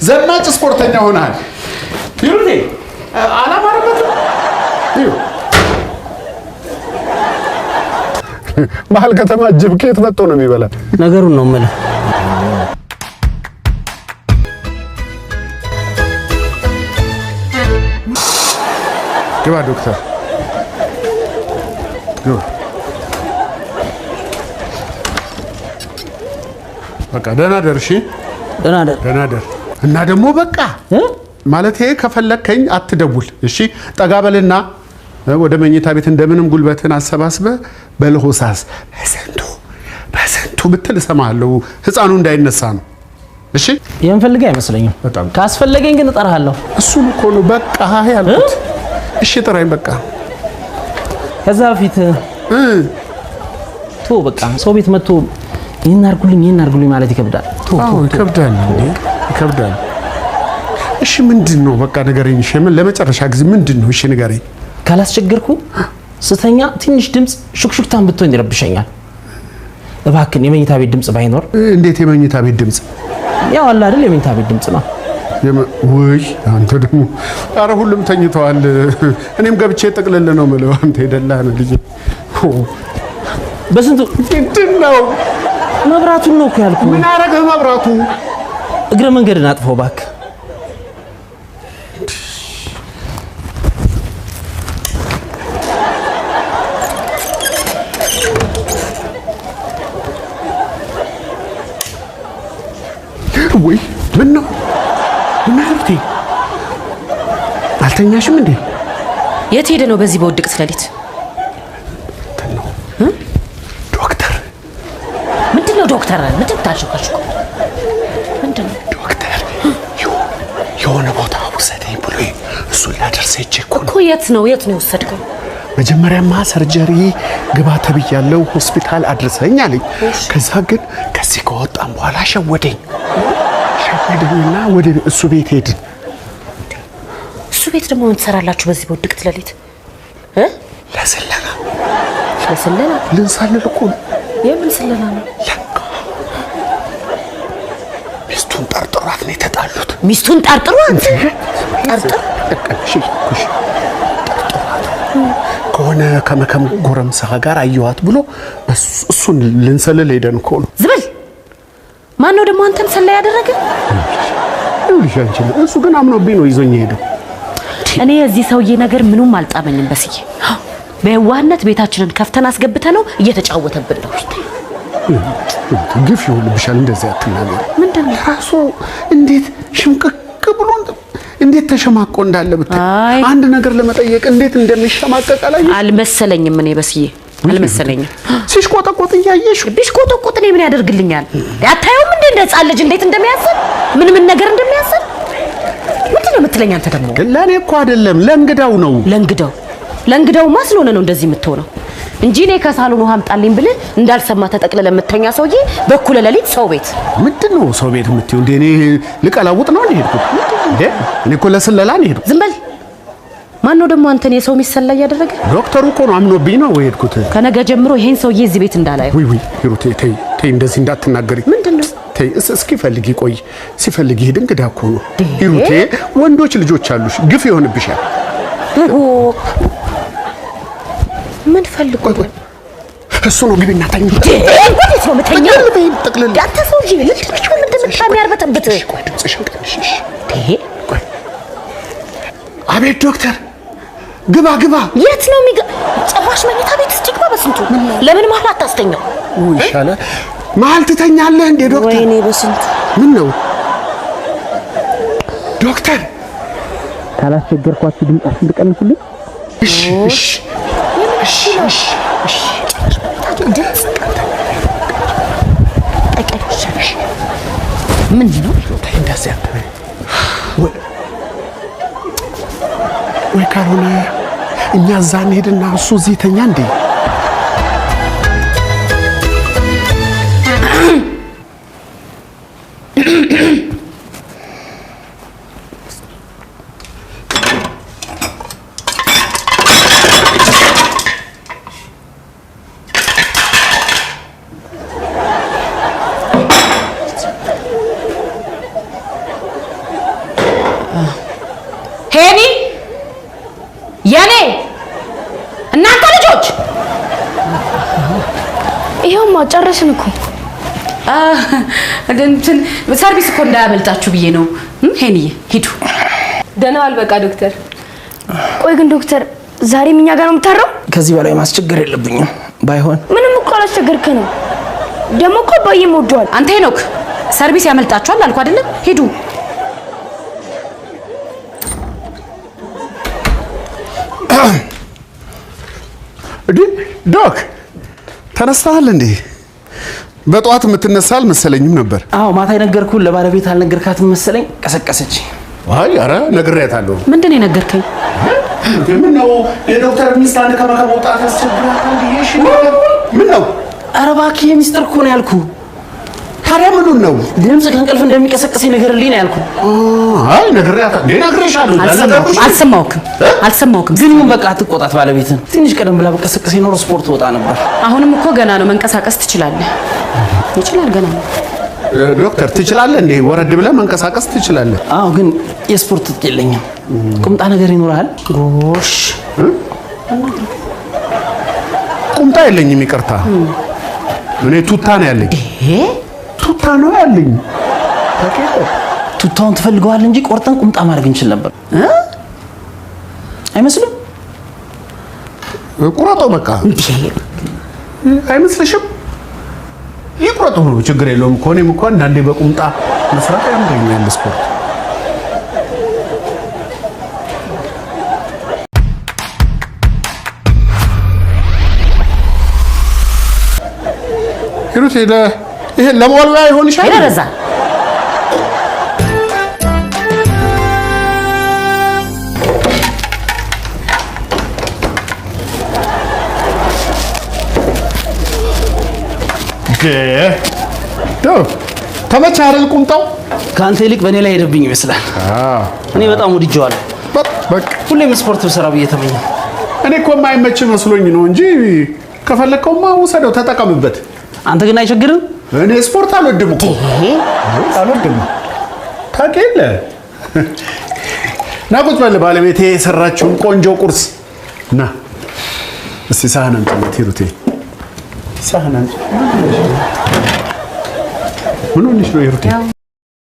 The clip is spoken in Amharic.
ዘናጭ ስፖርተኛ ሆናል ይሩቴ አላማረበት መሀል ከተማ ጅብ ከየት መጥቶ ነው የሚበላ ነገሩን ነው ማለት ግባ ዶክተር ግባ በቃ ደህና ደር እሺ ደህና ደር እና ደግሞ በቃ ማለት ይሄ ከፈለከኝ አትደውል እሺ ጠጋ በልና ወደ መኝታ ቤት እንደምንም ጉልበትን አሰባስበ በለሆሳስ በሰንቱ ብትል እሰማለሁ ህፃኑ እንዳይነሳ ነው እሺ የምፈልግ አይመስለኝም ካስፈለገኝ ግን እጠራለሁ እሱን እኮ ነው በቃ ያልኩት እሺ ጥራኝ በቃ ከዛ በፊት ቶ በቃ ሰው ቤት መጥቶ ይሄን አርጉልኝ ማለት ይከብዳል ይከብዳል እሺ ምንድነው በቃ ንገረኝ እሺ ለመጨረሻ ጊዜ ምንድነው እሺ ንገረኝ ካላስቸገርኩ ስተኛ ትንሽ ድምጽ ሹክሹክታን ብትሆን ይረብሸኛል እባክህ የመኝታ ቤት ድምጽ ባይኖር እንዴት የመኝታ ቤት ድምጽ ያው አለ አይደል የመኝታ ቤት ድምጽ ነው ወይ አንተ ደግሞ ኧረ ሁሉም ተኝተዋል እኔም ገብቼ ጥቅልል ነው ማለት አንተ ይደላና ልጅ በስንቱ ምንድነው መብራቱን ነው እኮ ያልኩ ምን አረገ መብራቱ እግረ መንገድን አጥፈው እባክህ ወይ ምን ነው አልተኛሽም እንዴ የት ሄደ ነው በዚህ በውድቅ ስለሊት ዶክተር ምንድነው ዶክተር ምንድን ታሽካሽ ምንድነው ዶክተር የሆነ ቦታ ወሰደኝ ብሎ እሱን ላደርሰኝ እኮ የት ነው የወሰድከው መጀመሪያማ ሰርጀሪ ግባ ተብያለሁ ሆስፒታል አድርሰኝ አለኝ ከዛ ግን ከዚህ ከወጣን በኋላ ሸወደኝና ወደ እሱ ቤት ሄድን እሱ ቤት ደግሞ ምን ትሰራላችሁ በዚህ በውድቅ ስለሊት ለስለላ ልንሳልል እኮ የምን ስለላ ነው ሚስቱን ጠርጥሯት ነው የተጣሉት ሚስቱን ጠርጥሯት ከሆነ ከመከም ጎረምሳ ጋር አየዋት ብሎ እሱን ልንሰልል ሄደን እኮ ነው ዝብል ማን ነው ደግሞ አንተን ሰላ ያደረገ እሱ ግን አምኖብኝ ነው ይዞኝ ሄደው እኔ እዚህ ሰውዬ ነገር ምንም አልጣመኝም በስዬ በዋህነት ቤታችንን ከፍተን አስገብተ ነው እየተጫወተብን ነው ግፍ ይሁንብሻል እንደዚህ አትናገር ምንድነው ራሱ እንዴት ሽምቅቅ ብሎ እንዴት ተሸማቆ እንዳለ ብታይ አንድ ነገር ለመጠየቅ እንዴት እንደሚሸማቀቅ አልመሰለኝም እኔ በስዬ አልመሰለኝም ሲሽቆጠቆጥ ያየሽ ቢሽቆጠቆጥ እኔ ምን ያደርግልኛል ያታየውም እንደ ህፃን ልጅ እንዴት እንደሚያስብ ምን ነገር እንደሚያስብ ምንድነው የምትለኝ አንተ ደግሞ ለኔ እኮ አይደለም ለእንግዳው ነው ለእንግዳው ማስሎነ ነው እንደዚህ የምትሆነው እንጂ እኔ ከሳሎን ውሃ አምጣልኝ ብለ እንዳልሰማ ተጠቅለለ የምተኛ ሰውዬ በኩለ ለሊት ሰው ቤት ምንድነው ሰው ቤት የምትይው እንዴ እኔ ልቀላውጥ ነው ሄድኩት እንዴ እኔ እኮ ለስለላ ነው ሄድኩት ዝም በል ማን ነው ደግሞ አንተን የሰው ሚሰላ ያደረገ ዶክተሩ እኮ ነው አምኖብኝ ነው ሄድኩት ከነገ ጀምሮ ይሄን ሰውዬ እዚህ ቤት እንዳላየው ወይ ሂሩቴ ተይ እንደዚህ እንዳትናገሪ ምንድነው ተይ እስኪ ፈልጊ ቆይ ሲፈልጊ ሄድ እንግዳ እኮ ነው ሂሩቴ ወንዶች ልጆች አሉሽ ግፍ ይሆንብሻል ምን ፈልጎ እሱ ነው ግቢና ታኝ ወዴት ነው የምተኛው አንተ ሰውዬ ምንድነው የሚያርበተብት ቆይ ድምፅሽን ቀንሽሽ አቤት ዶክተር ግባ የት ነው ጭራሽ መኝታ ቤት እስኪ በስንቱ ለምን መሀል አታስተኛው ይሻለ መሀል ትተኛለህ እንዴ ዶክተር ወይኔ በስንቱ ምን ነው ዶክተር ካላስቸገርኳችሁ ድምጻችሁን እንድቀንሱልኝ እሺ ምን ነው እንደዚህ ወይ ካልሆነ እኛ እዛ እንሄድና እሱ እዚህ ተኛ እንዴ ሄኒ የኔ እናንተ ልጆች ይሄውማ ጨረስን እኮ። እንትን ሰርቪስ እኮ እንዳያመልጣችሁ ብዬ ነው። ሄኒዬ ሂዱ። ደህና ዋል። በቃ ዶክተር። ቆይ ግን ዶክተር ዛሬም እኛ ጋር ነው የምታረው? ከዚህ በላይ ማስቸገር የለብኝም። ባይሆን ምንም እኮ አላስቸገርከንም። ደግሞ እኮ አባዬም ወደዋል። አንተ ሄኖክ ሰርቪስ ያመልጣችኋል አልኩ አይደለ? ሂዱ። ዶክ ተነስተሃል እንዴ? በጠዋት የምትነሳ አልመሰለኝም ነበር። አዎ ማታ የነገርኩህን ለባለቤት አልነገርካትም መሰለኝ። ቀሰቀሰች። አይ ኧረ ነግሬያታለሁ። ምንድን ነው የነገርከኝ? ምን ነው የዶክተር ሚስት አንድ ከመውጣት ያስቸግራታል ይሄሽ? ምን ነው? ኧረ እባክህ የሚስጥር እኮ ነው ያልኩህ። ታዲያ ምኑን ነው? ድምፅ ከእንቅልፍ እንደሚቀሰቅሰኝ ንገርልኝ ነው ያልኩህ። አይ ነግሬያታለሁ። ነግሬሻለሁ። አልሰማሁም። ግን ይሁን በቃ አትቆጣት ባለቤትን። ትንሽ ቀደም ብላ በቀሰቀሰኝ ኖሮ ስፖርት ወጣ ነበር። አሁንም እኮ ገና ነው። መንቀሳቀስ ትችላለህ። ይችላል ገና ነው። ዶክተር ትችላለህ እንዴ? ወረድ ብለህ መንቀሳቀስ ትችላለህ። አዎ ግን የስፖርት ትጥቅ የለኝም። ቁምጣ ነገር ይኖርሃል? ጎሽ ቁምጣ የለኝም። ይቅርታ እኔ ቱታ ነው ያለኝ። ቱታ ነው ያለኝ። ቱታውን ትፈልገዋለህ እንጂ ቆርጠን ቁምጣ ማድረግ እንችል ነበር። አይመስልም? ቁረጠው በቃ። አይመስልሽም? ይቁረጡ ነው ችግር የለውም እኮ። እኔም እኮ አንዳንዴ በቁምጣ መስራት ያምረኛል ስፖርት። ሂሩት ይሄ ለሞልዋ ይሆን ይሻል ይረዛ። ተመቸህ አይደል ቁምጣው? ከአንተ ይልቅ በእኔ ላይ ሄደብኝ ይመስላል። እኔ በጣም ወድጄዋለሁ። በቃ ሁሌም ስፖርት ብሰራ ብዬ ተመኘሁ። እኔ እኮ የማይመች መስሎኝ ነው እንጂ ከፈለከውማ ውሰደው ተጠቀምበት። አንተ ግን አይቸግርም? እኔ ስፖርት አልወድም እኮ አልወድም። ታውቂያለህ። ና ቁጭ በል። ባለቤቴ የሰራችውን ቆንጆ ቁርስ ና እስቲ ሳህን አምጪ። ሂሩቴ ሳህን አምጪ። ምን ሆነሽ ነው ሂሩቴ?